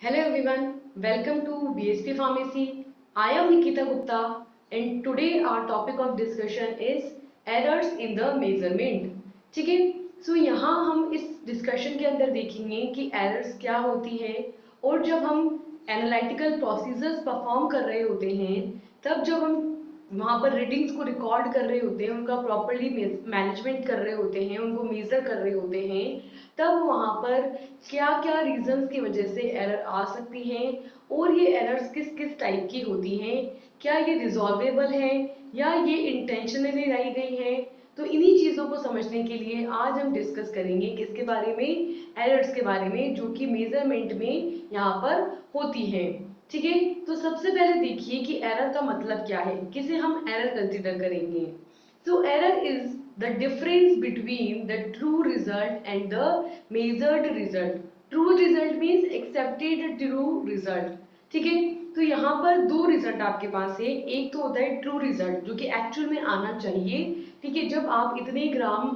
Hello everyone, welcome to BSP Pharmacy. I am Nikita Gupta and today our topic of discussion is errors in the measurement. ठीक है, सो यहाँ हम इस discussion के अंदर देखेंगे कि एरर्स क्या होती है और जब हम एनालिटिकल प्रोसीजर्स परफॉर्म कर रहे होते हैं तब जब हम वहाँ पर रीडिंग्स को रिकॉर्ड कर रहे होते हैं, उनका प्रॉपरली मैनेजमेंट कर रहे होते हैं, उनको मेजर कर रहे होते हैं, तब वहाँ पर क्या क्या रीजंस की वजह से एरर आ सकती हैं और ये एरर्स किस किस टाइप की होती हैं, क्या ये रिजॉल्वेबल है या ये इंटेंशनली लाई गई है। तो इन्हीं चीज़ों को समझने के लिए आज हम डिस्कस करेंगे किसके बारे में, एरर्स के बारे में जो कि मेजरमेंट में यहाँ पर होती हैं। ठीक है, तो सबसे पहले देखिए कि एरर का मतलब क्या है, किसे हम एरर कंसिडर करेंगे। So error is the difference between the true result and the measured result. True result means accepted true result. ठीक है, तो यहाँ पर दो रिजल्ट आपके पास है। एक तो होता है ट्रू रिजल्ट जो कि एक्चुअल में आना चाहिए। ठीक है, जब आप इतने ग्राम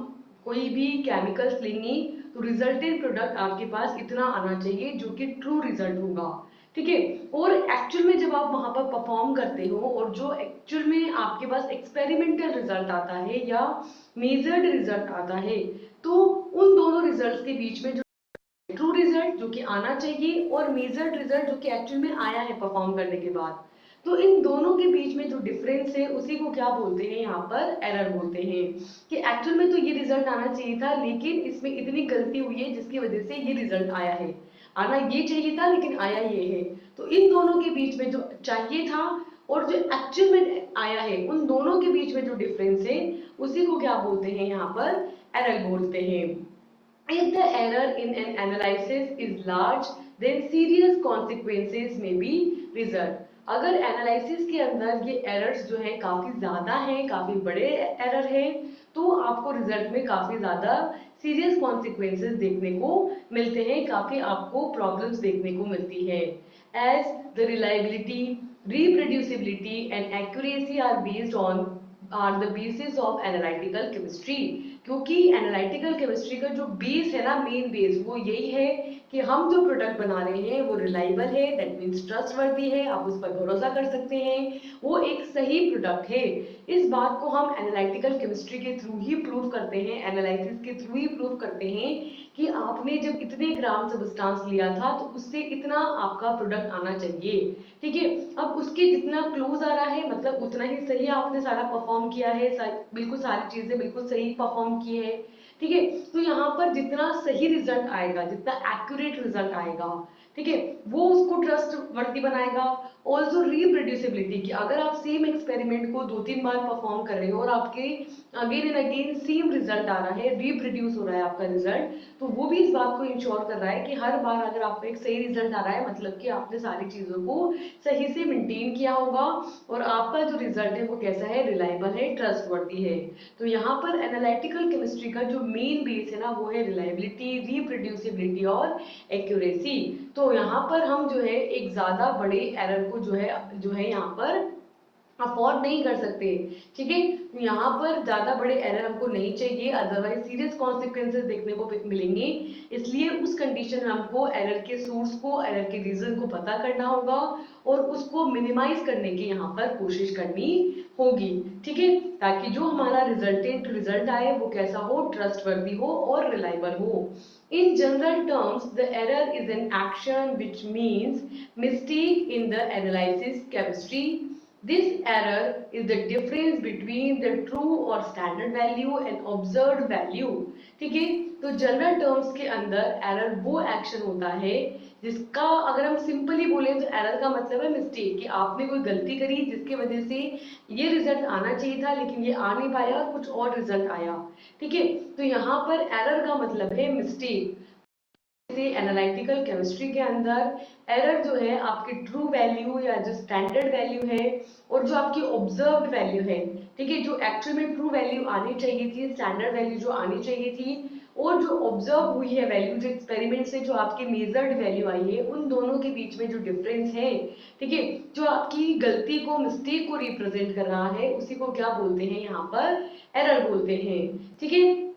कोई भी केमिकल्स लेंगे तो रिजल्टेंट प्रोडक्ट आपके पास इतना आना चाहिए जो कि ट्रू रिजल्ट होगा। ठीक है, और एक्चुअल में जब आप वहां पर परफॉर्म करते हो और जो एक्चुअल में आपके पास एक्सपेरिमेंटल रिजल्ट आता है या मेजर्ड रिजल्ट आता है, तो उन दोनों रिजल्ट्स के बीच में जो ट्रू रिजल्ट जो कि आना चाहिए और मेजर्ड रिजल्ट जो कि एक्चुअल में आया है परफॉर्म करने के बाद, तो इन दोनों के बीच में जो डिफरेंस है उसी को क्या बोलते हैं, यहाँ पर एरर बोलते हैं। कि एक्चुअल में तो ये रिजल्ट आना चाहिए था लेकिन इसमें इतनी गलती हुई है जिसकी वजह से ये रिजल्ट आया है। आना ये चाहिए था लेकिन आया ये है। तो इन दोनों के बीच में जो चाहिए था और जो एक्चुअल में आया है, उन दोनों के बीच में जो डिफरेंस है उसी को क्या बोलते हैं, यहाँ पर एरर बोलते हैं। If the error in an analysis is large, then serious consequences may be result. अगर एनालिसिस के अंदर ये एरर्स जो है काफी ज्यादा हैं, काफी बड़े एरर हैं, तो आपको रिजल्ट में काफी ज्यादा सीरियस कॉन्सिक्वेंसेस देखने को मिलते हैं, काफी आपको प्रॉब्लम्स देखने को मिलती है। As the reliability, reproducibility and accuracy are based on are the basis of analytical chemistry. क्योंकि एनालिटिकल केमिस्ट्री का जो बेस है ना, मेन बेस वो यही है कि हम जो प्रोडक्ट बना रहे हैं वो रिलायबल है, दैट मीन्स ट्रस्टवर्दी है, आप उस पर भरोसा कर सकते हैं, वो एक सही प्रोडक्ट है। इस बात को हम एनालिटिकल केमिस्ट्री के थ्रू ही प्रूव करते हैं, एनालिसिस के थ्रू ही प्रूव करते हैं कि आपने जब इतने ग्राम सब्सटेंस लिया था तो उससे इतना आपका प्रोडक्ट आना चाहिए। ठीक है, अब उसके जितना क्लोज आ रहा है मतलब उतना ही सही आपने सारा परफॉर्म किया है, बिल्कुल सारी चीजें बिल्कुल सही परफॉर्म की है। ठीक है, तो यहाँ पर जितना सही रिजल्ट आएगा, जितना एक्यूरेट रिजल्ट आएगा, ठीक है, वो उसको ट्रस्ट वर्दी बनाएगा। ऑल्सो रिप्रोड्यूसिबिलिटी की, अगर आप सेम एक्सपेरिमेंट को 2-3 बार परफॉर्म कर रहे हो और आपके again and again same result आ रहा है, रिप्रोड्यूस हो रहा है आपका रिजल्ट, तो वो भी इस बात को इंश्योर कर रहा है कि हर बार अगर आपको एक सही रिजल्ट आ रहा है मतलब कि आपने सारी चीजों को सही से मेंटेन किया होगा और आपका जो रिजल्ट है वो कैसा है, रिलायबल है, ट्रस्टवर्दी है। तो यहाँ पर एनालिटिकल केमिस्ट्री का जो मेन बेस है ना वो है रिलायबिलिटी, रिप्रोड्यूसिबिलिटी और एक्यूरेसी। तो यहाँ पर हम जो है एक ज्यादा बड़े एरर को जो है यहाँ पर अफोर्ड नहीं कर सकते। ठीक है, यहाँ पर ज्यादा बड़े एरर हमको नहीं चाहिए, अदरवाइज सीरियस कॉन्सिक्वेंसेस देखने को मिलेंगे। इसलिए उस कंडीशन में हमको एरर के सोर्स को, एरर के रीजन को पता करना होगा और उसको मिनिमाइज करने की यहाँ पर कोशिश करनी होगी। ठीक है, ताकि जो हमारा रिजल्टेंट रिजल्ट आए वो कैसा हो, ट्रस्टवर्दी हो और रिलायबल हो। In general terms, the error is an action which means mistake in the analysis chemistry. This error is the difference between the true or standard value and observed value. ठीक है, तो general terms के अंदर error वो action होता है जिसका, अगर हम सिंपली बोले तो एरर का मतलब है मिस्टेक, कि आपने कोई गलती करी जिसकी वजह से ये रिजल्ट आना चाहिए था लेकिन ये आ नहीं पाया, कुछ और रिजल्ट आया। ठीक है, तो यहाँ पर एरर का मतलब है मिस्टेक। एनालिटिकल केमिस्ट्री के अंदर एरर जो है आपकी ट्रू वैल्यू या जो स्टैंडर्ड वैल्यू है और जो आपकी ऑब्जर्व्ड वैल्यू है, ठीक है, जो एक्चुअल में ट्रू वैल्यू आनी चाहिए थी, स्टैंडर्ड वैल्यू जो आनी चाहिए थी, और जो ऑब्जर्व हुई है वैल्यू, जो एक्सपेरिमेंट से जो आपकी मेजर्ड वैल्यू आई है, उन दोनों के बीच में जो डिफरेंस है, ठीक है, जो आपकी गलती को, मिस्टेक को रिप्रेजेंट कर रहा है, उसी को क्या बोलते हैं, यहाँ पर एरर बोलते हैं। ठीक है,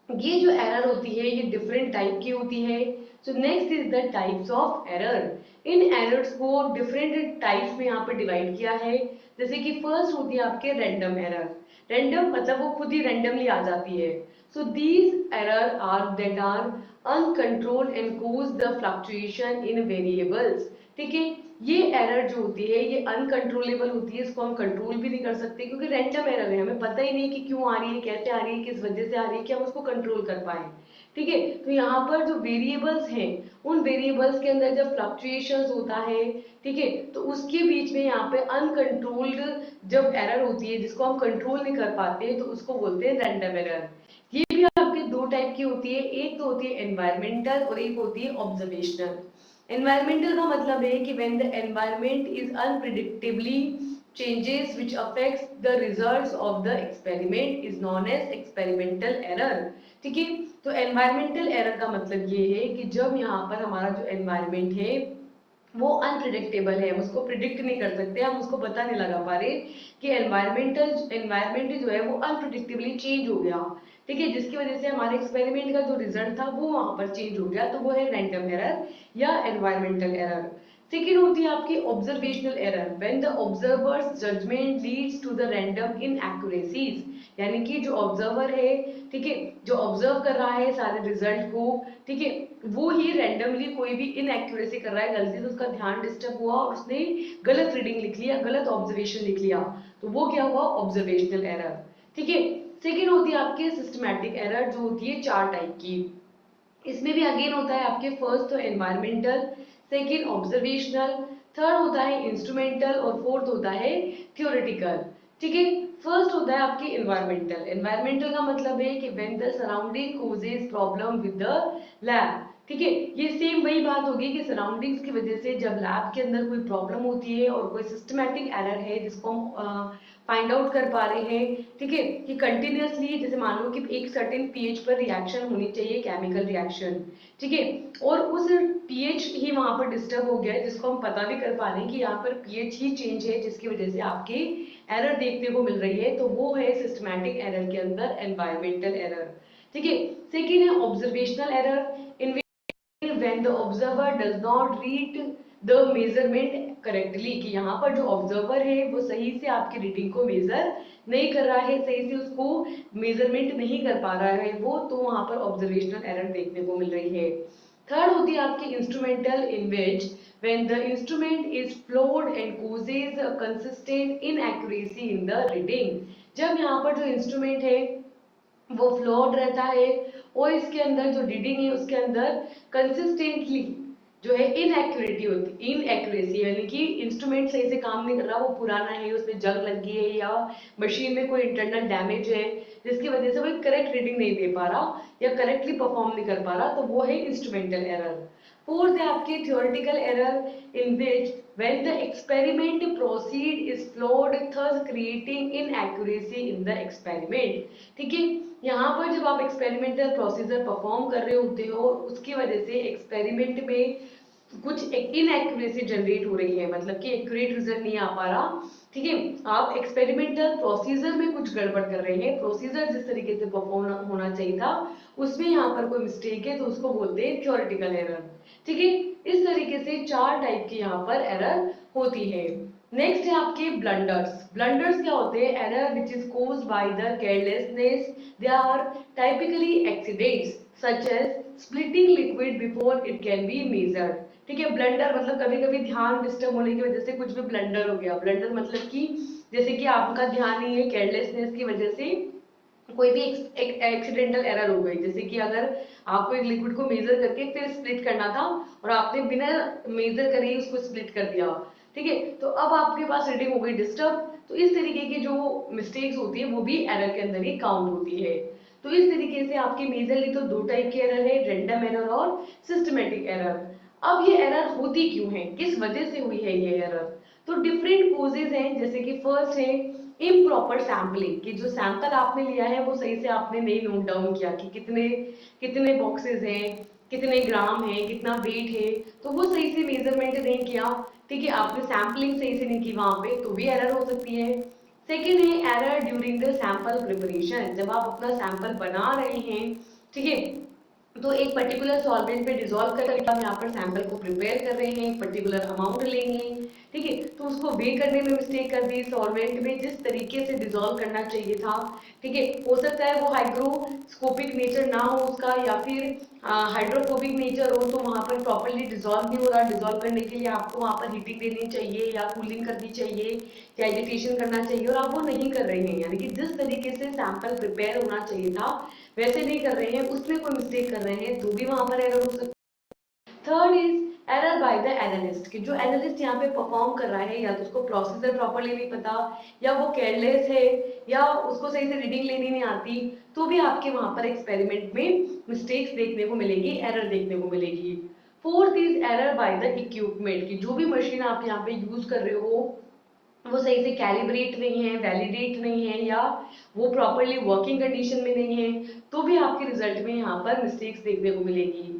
ये जो एरर होती है ये डिफरेंट टाइप की होती है। So next is the types of error. In errors को डिफरेंट टाइप्स में यहाँ पर डिवाइड किया है। जैसे कि फर्स्ट होती है आपके रैंडम एरर। रैंडम मतलब वो खुद ही रैंडमली आ जाती है। So these error are that are uncontrolled and cause the fluctuation in variables. ठीक है, ये एरर जो होती है ये अनकंट्रोलेबल होती है, इसको हम कंट्रोल भी नहीं कर सकते क्योंकि रैंडम एरर है, हमें पता ही नहीं कि क्यों आ रही है, कैसे आ रही है, किस वजह से आ रही है कि हम उसको कंट्रोल कर पाए। ठीक है, तो यहाँ पर जो वेरिएबल्स हैं उन वेरिएबल्स के अंदर जब फ्लक्चुएशंस होता है, ठीक है, तो उसके बीच में यहाँ पे अनकंट्रोल्ड जब एरर होती है जिसको हम कंट्रोल नहीं कर पाते तो उसको बोलते हैं रैंडम एरर। ये भी आपके दो टाइप की होती है, एक तो होती है एनवायरमेंटल और एक होती है ऑब्जर्वेशनल। एनवायरमेंटल का मतलब है कि when the environment is unpredictably changes which affects the results of the experiment is known as experimental error। ठीक है, तो एनवायरमेंटल एरर का मतलब ये है कि जब यहाँ पर हमारा जो एनवायरनमेंट है वो अनप्रिडिक्टेबल है, हम उसको प्रिडिक्ट नहीं कर सकते, हम उसको पता नहीं लगा पा रहे कि एनवायरमेंट जो है वो अनप्रिडिक्टेबली चेंज हो गया। ठीक है, जिसकी वजह से हमारे एक्सपेरिमेंट का जो रिजल्ट था वो वहां पर चेंज हो गया, तो वो है रैंडम एरर या एनवायरमेंटल एरर। सेकेंड होती है आपकी observational error, when the observer's judgement leads to the random inaccuracies. यानी कि जो ऑब्जर्वर है, ठीक है, जो ऑब्जर्व कर रहा है सारे रिजल्ट को, ठीक है, वो ही रैंडमली कोई भी इनएक्यूरेसी कर रहा है, गलती से उसका ध्यान डिस्टर्ब हुआ और उसने गलत रीडिंग लिख लिया, गलत ऑब्जर्वेशन लिख लिया, तो वो क्या हुआ, ऑब्जर्वेशनल एरर। ठीक है, सेकेंड होती है आपके सिस्टमैटिक एरर जो होती है 4 टाइप की। इसमें भी अगेन होता है आपके फर्स्ट तो एनवायरमेंटल, सेकेंड ऑब्जर्वेशनल, थर्ड होता है इंस्ट्रूमेंटल और फोर्थ होता है थ्योरेटिकल। ठीक है, फर्स्ट होता है आपकी एनवायरमेंटल। एनवायरमेंटल का मतलब है कि when the surrounding causes problem with the lab. ठीक है, ये सेम वही बात होगी कि सराउंडिंग्स की वजह से जब लैब के अंदर कोई प्रॉब्लम होती है और कोई सिस्टमैटिक एरर है जिसको हम फाइंड आउट कर पा रहे हैं, ठीक है, कि कंटिन्यूअसली जैसे मान लो कि एक सर्टेन पीएच पर रिएक्शन होनी चाहिए, केमिकल रिएक्शन, ठीक है, और उस पीएच ही वहां पर डिस्टर्ब हो गया है जिसको हम पता भी कर पा रहे हैं कि यहाँ पर पीएच ही चेंज है जिसकी वजह से आपकी एरर देखने को मिल रही है, तो वो है सिस्टमैटिक एरर के अंदर एनवायरमेंटल एरर। ठीक है, सेकेंड है observational error, in when the observer does not read the measurement correctly, कि यहाँ पर जो ऑब्जर्वर है वो सही से आपकी रीडिंग को मेजर नहीं कर रहा है, सही से उसको मेजरमेंट नहीं कर पा रहा है वो, तो वहां पर ऑब्जर्वेशनल एरर देखने को मिल रही है। थर्ड होती है आपकी instrumental, in which when the instrument is flawed and causes a consistent inaccuracy in the reading। जब यहाँ पर जो इंस्ट्रूमेंट है वो फ्लॉड रहता है और इसके अंदर जो रीडिंग है उसके अंदर कंसिस्टेंटली जो है इनएक्यूरेसी, यानी कि इंस्ट्रूमेंट सही से काम नहीं कर रहा, वो पुराना है, उसमें जंग लग गई है या मशीन में कोई इंटरनल डैमेज है जिसकी वजह से वो करेक्ट रीडिंग नहीं दे पा रहा या करेक्टली परफॉर्म नहीं कर पा रहा, तो वो है इंस्ट्रूमेंटल एरर। फोर्थ है आपकी theoretical error, in which when the experiment proceed is flawed thus creating inaccuracy in the experiment। ठीक है, यहाँ पर जब आप एक्सपेरिमेंटल प्रोसीजर परफॉर्म कर रहे होते हो उसकी वजह से एक्सपेरिमेंट में कुछ इनएक्यूरेसी जनरेट हो रही है, मतलब कि एक्यूरेट रिजल्ट नहीं आ पा रहा। ठीक है, आप एक्सपेरिमेंटल प्रोसीजर में कुछ गड़बड़ कर रहे हैं, प्रोसीजर जिस तरीके से परफॉर्म होना चाहिए था उसमें यहाँ पर कोई मिस्टेक है तो उसको बोलते हैं थ्योरेटिकल एरर। ठीक है, इस तरीके से 4 टाइप की यहाँ पर एरर होती है। नेक्स्ट है आपके ब्लंडर्स। ब्लंडर्स क्या होते हैं, error which is caused by the carelessness, they are typically accidents such as splitting liquid before it can be measured. ठीक है, ब्लंडर मतलब कभी कभी ध्यान डिस्टर्ब होने की वजह से कुछ भी ब्लंडर हो गया। ब्लंडर मतलब कि जैसे कि आपका ध्यान नहीं है, केयरलेसनेस की वजह से कोई भी एक्सीडेंटल एरर हो गई, जैसे कि अगर आपको एक लिक्विड को मेजर करके फिर स्प्लिट करना था और आपने बिना मेजर करे ही उसको स्प्लिट कर दिया, ठीक है, तो अब आपके पास रीडिंग हो गई डिस्टर्ब। तो इस तरीके की जो मिस्टेक्स होती है वो भी एरर के अंदर ही काउंट होती है। तो इस तरीके से आपकी मेजरली तो 2 टाइप के एरर है, रैंडम एरर और सिस्टमेटिक एरर। अब ये एरर होती क्यों है, किस वजह से हुई है ये एरर, तो डिफरेंट कोजेज हैं। जैसे कि फर्स्ट है इम्प्रॉपर सैम्पलिंग, कि जो सैंपल आपने लिया है वो सही से आपने नहीं नोट डाउन किया कि कितने कितने बॉक्सेस हैं, कितने ग्राम है, कितना वेट है, तो वो सही से मेजरमेंट नहीं किया। ठीक है, आपने सैम्पलिंग सही से नहीं की वहां पे, तो भी एरर हो सकती है। सेकेंड है error during the sample preparation, जब आप अपना सैंपल बना रहे हैं, ठीक है, तो एक पर्टिकुलर सॉल्वेंट पे डिजोल्व करके हम यहाँ पर सैंपल को प्रिपेयर कर रहे हैं, एक पर्टिकुलर अमाउंट लेंगे, ठीक है। तो उसको वे करने में मिस्टेक कर दी, सॉल्वेंट में जिस तरीके से डिजोल्व करना चाहिए था, ठीक है, हो सकता है वो हाइग्रोस्कोपिक नेचर ना हो उसका, या फिर हाइड्रोफोबिक नेचर हो, तो वहां पर प्रॉपरली डिजोल्व नहीं हो रहा। डिजोल्व करने के लिए आपको वहां पर हीटिंग देनी चाहिए या कूलिंग करनी चाहिए या एजिटेशन करना चाहिए, और आप वो नहीं कर रहे हैं। यानी कि जिस तरीके से सैंपल प्रिपेयर होना चाहिए था वैसे नहीं कर रहे हैं, उसमें कोई मिस्टेक कर रहे हैं, तो भी वहां पर एरर हो सकता है। Third is error by the analyst, कि जो एनालिस्ट यहाँ पे परफॉर्म कर रहा है, या तो उसको प्रोसीजर प्रॉपरली नहीं पता, या वो केयरलेस है, या उसको सही से रीडिंग लेनी नहीं आती, तो भी आपके वहां पर एक्सपेरिमेंट में मिस्टेक्स देखने को मिलेगी, एरर देखने को मिलेगी। Fourth is error by the equipment, कि जो भी मशीन आप यहाँ पे यूज कर रहे हो वो सही से कैलिब्रेट नहीं है, वैलिडेट नहीं है, या वो प्रॉपरली वर्किंग कंडीशन में नहीं है, तो भी आपके रिजल्ट में यहाँ पर मिस्टेक्स देखने को मिलेगी।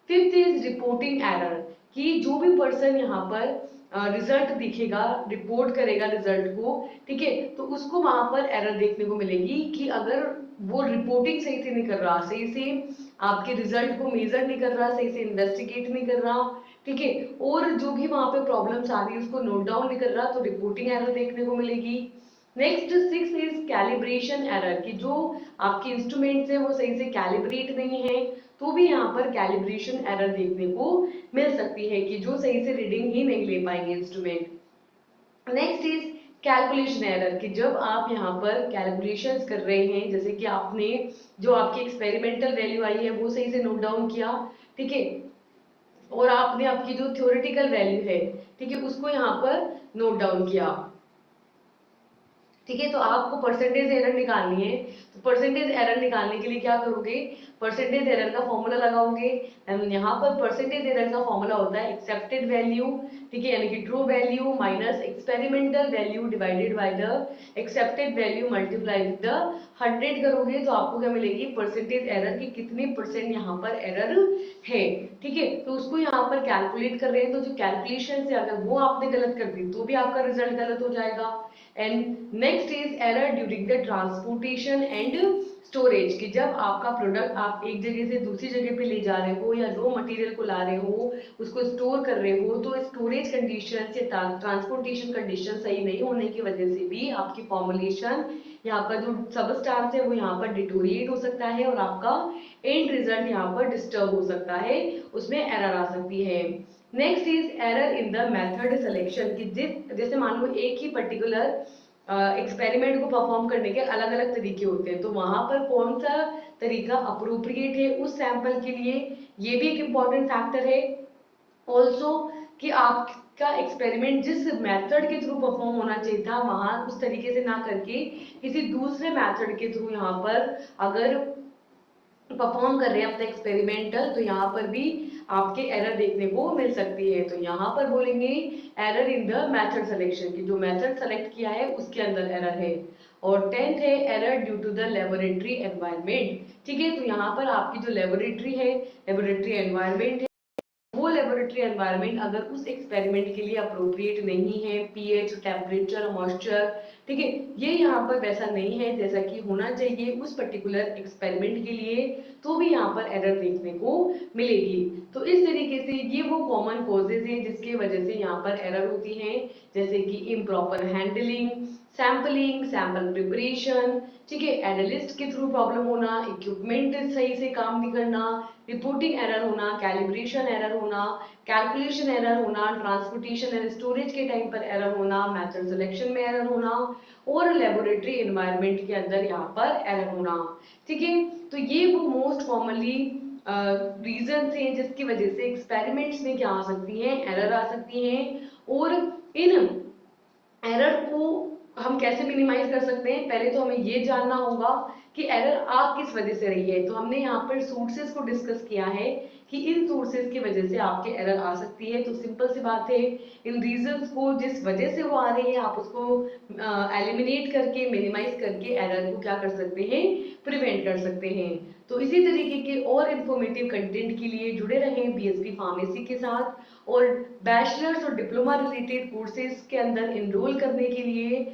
फिफ्थ इज रिपोर्टिंग एरर, कि जो भी पर्सन यहाँ पर रिजल्ट दिखेगा, रिपोर्ट करेगा रिजल्ट को, ठीक है, तो उसको वहां पर एरर देखने को मिलेगी, कि अगर वो रिपोर्टिंग सही से नहीं कर रहा, सही से आपके रिजल्ट को मेजर नहीं कर रहा, सही से इन्वेस्टिगेट नहीं कर रहा, ठीक है, और जो भी वहां पे प्रॉब्लम्स आ रही है उसको नोट डाउन नहीं कर रहा, तो रिपोर्टिंग एरर देखने को मिलेगी। Next six is calibration error, कि जो आपके इंस्ट्रूमेंट्स हैं वो सही से कैलिब्रेट नहीं है, तो भी यहाँ पर कैलिब्रेशन एरर देखने को मिल सकती है, कि जो सही से रीडिंग ही नहीं ले पाएंगे instrument. Next is calculation error, कि जब आप यहाँ पर कैलकुलेशंस कर रहे हैं, जैसे कि आपने जो आपकी एक्सपेरिमेंटल वैल्यू आई है वो सही से नोट डाउन किया, ठीक है, और आपने आपकी जो थ्योरेटिकल वैल्यू है, ठीक है, उसको यहाँ पर नोट डाउन किया, ठीक है, तो आपको परसेंटेज एरर निकालनी है। तो परसेंटेज एरर निकालने के लिए क्या करोगे, परसेंटेज एरर का फॉर्मूला लगाओगे, एंड यहाँ पर परसेंटेज एरर का फॉर्मूला होता है एक्सेप्टेड वैल्यू, ठीक है, यानी कि true value minus experimental value divided by the accepted value multiply with the 100 करोगे, तो आपको क्या मिलेगी, परसेंटेज एरर की कितनी परसेंट यहाँ पर एरर है, ठीक है। तो उसको यहाँ पर कैलकुलेट कर रहे हैं, तो जो कैलकुलेशन से अगर वो आपने गलत कर दी तो भी आपका रिजल्ट गलत हो जाएगा। And next is error during the transportation and storage, कि जब आपका प्रोडक्ट आप एक जगह से दूसरी जगह पे ले जा रहे हो, या रॉ मटेरियल को ला रहे हो, उसको स्टोर कर रहे हो, तो स्टोरेज कंडीशन या ट्रांसपोर्टेशन कंडीशन सही नहीं होने की वजह से भी आपकी फॉर्मुलेशन, यहाँ पर जो सबस्टांस है वो यहाँ पर डिटोरिएट हो सकता है, और आपका एंड रिजल्ट यहाँ पर डिस्टर्ब हो सकता है, उसमें एरर आ सकती है। Next is error in the method selection, कि जैसे मान लो एक ही पर्टिकुलर एक्सपेरिमेंट को परफॉर्म करने के अलग अलग तरीके होते हैं, तो वहां पर कौन सा तरीका अप्रोप्रिएट है उस सैंपल के लिए, ये भी एक इम्पॉर्टेंट फैक्टर है। ऑल्सो कि आपका एक्सपेरिमेंट जिस मेथड के थ्रू परफॉर्म होना चाहिए था वहां उस तरीके से ना करके किसी दूसरे मेथड के थ्रू यहाँ पर अगर परफॉर्म कर रहे हैं अपना एक्सपेरिमेंटल, तो यहाँ पर भी आपके एरर देखने को मिल सकती है। तो यहाँ पर बोलेंगे error in the method selection, की जो मेथड सेलेक्ट किया है उसके अंदर एरर है। और टेंथ है error due to the laboratory environment, ठीक है, तो यहाँ पर आपकी जो लेबोरेटरी है, लेबोरेटरी एनवायरमेंट, वो लेबोरेटरी एनवायरनमेंट अगर उस एक्सपेरिमेंट के लिए अप्रोप्रिएट नहीं है, पीएच, टेम्परेचर, मॉइस्चर, ठीक है, ये यहाँ पर वैसा नहीं है जैसा कि होना चाहिए उस पर्टिकुलर एक्सपेरिमेंट के लिए, तो भी यहाँ पर एरर देखने को मिलेगी। तो इस तरीके से ये वो कॉमन कॉजेज हैं जिसकी वजह से यहाँ पर एरर होती है, जैसे कि improper handling, sampling, sample preparation, ठीक है, एनालिस्ट के थ्रू प्रॉब्लम होना, इक्विपमेंट सही से काम नहीं करना, रिपोर्टिंग एरर होना, कैलिब्रेशन एरर होना, कैलकुलेशन एरर होना, ट्रांसपोर्टेशन एंड स्टोरेज के टाइम पर एरर होना, मेथड सिलेक्शन में एरर होना, और लेबोरेटरी एनवायरनमेंट के अंदर यहाँ पर एरर होना, ठीक है। तो ये वो मोस्ट कॉमनली रीजन हैं जिसकी वजह से एक्सपेरिमेंट्स में क्या आ सकती हैं, एरर आ सकती हैं। और इन एरर को हम कैसे मिनिमाइज कर सकते हैं, पहले तो हमें ये जानना होगा कि एरर आ किस वजह से रही है। तो हमने यहाँ पर सोर्सेज को डिस्कस किया है कि इन सोर्सेज की वजह से आपके एरर आ सकती है। तो सिंपल सी बात है, इन रीजंस को जिस वजह से वो आ रही है आप उसको एलिमिनेट करके, मिनिमाइज करके एरर को क्या कर सकते हैं, प्रिवेंट कर सकते हैं। तो इसी तरीके के और इंफॉर्मेटिव कंटेंट के लिए जुड़े रहें बीएसपी फार्मेसी के साथ, और बैचलर्स और डिप्लोमा रिलेटेड कोर्सेज के अंदर एनरोल करने के लिए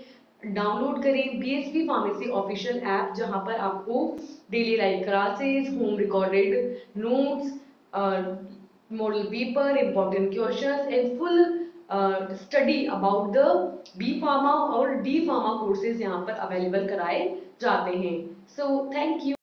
डाउनलोड करें बीएसपी फार्मेसी ऑफिशियल ऐप, जहां पर आपको daily live classes, home recorded notes, model paper, important questions and full study about the B pharma और डी फार्मा कोर्सेज यहाँ पर अवेलेबल कराए जाते हैं। So thank you.